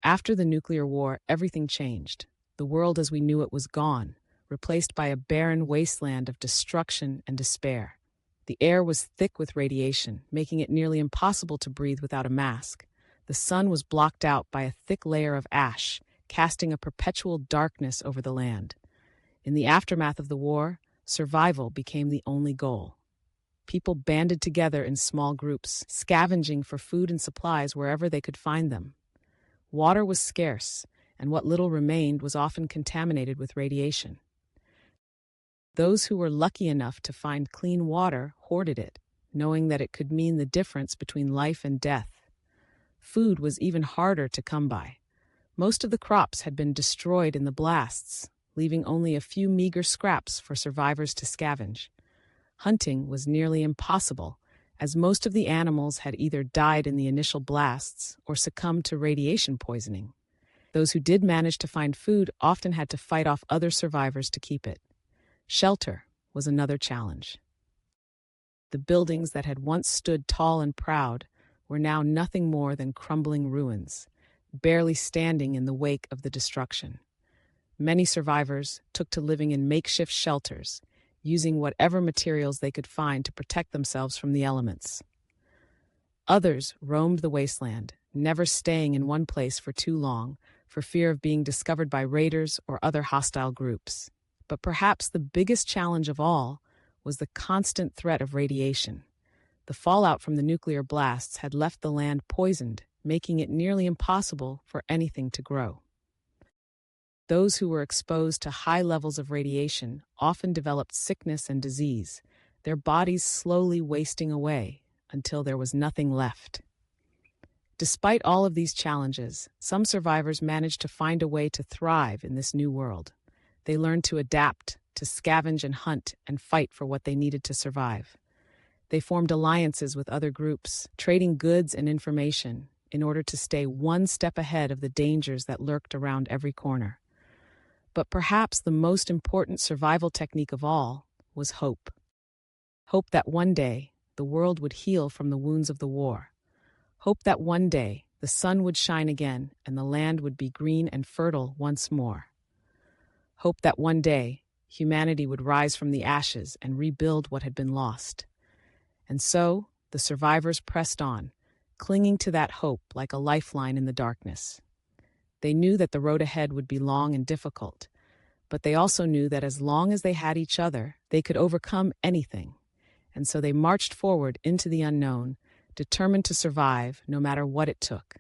After the nuclear war, everything changed. The world as we knew it was gone, replaced by a barren wasteland of destruction and despair. The air was thick with radiation, making it nearly impossible to breathe without a mask. The sun was blocked out by a thick layer of ash, casting a perpetual darkness over the land. In the aftermath of the war, survival became the only goal. People banded together in small groups, scavenging for food and supplies wherever they could find them. Water was scarce, and what little remained was often contaminated with radiation. Those who were lucky enough to find clean water hoarded it, knowing that it could mean the difference between life and death. Food was even harder to come by. Most of the crops had been destroyed in the blasts, leaving only a few meager scraps for survivors to scavenge. Hunting was nearly impossible, as most of the animals had either died in the initial blasts or succumbed to radiation poisoning. Those who did manage to find food often had to fight off other survivors to keep it. Shelter was another challenge. The buildings that had once stood tall and proud were now nothing more than crumbling ruins, barely standing in the wake of the destruction. Many survivors took to living in makeshift shelters, using whatever materials they could find to protect themselves from the elements. Others roamed the wasteland, never staying in one place for too long, for fear of being discovered by raiders or other hostile groups. But perhaps the biggest challenge of all was the constant threat of radiation. The fallout from the nuclear blasts had left the land poisoned, making it nearly impossible for anything to grow. Those who were exposed to high levels of radiation often developed sickness and disease, their bodies slowly wasting away until there was nothing left. Despite all of these challenges, some survivors managed to find a way to thrive in this new world. They learned to adapt, to scavenge and hunt and fight for what they needed to survive. They formed alliances with other groups, trading goods and information in order to stay one step ahead of the dangers that lurked around every corner. But perhaps the most important survival technique of all was hope. Hope that one day the world would heal from the wounds of the war. Hope that one day the sun would shine again and the land would be green and fertile once more. Hope that one day humanity would rise from the ashes and rebuild what had been lost. And so the survivors pressed on, clinging to that hope like a lifeline in the darkness. They knew that the road ahead would be long and difficult, but they also knew that as long as they had each other, they could overcome anything. And so they marched forward into the unknown, determined to survive no matter what it took.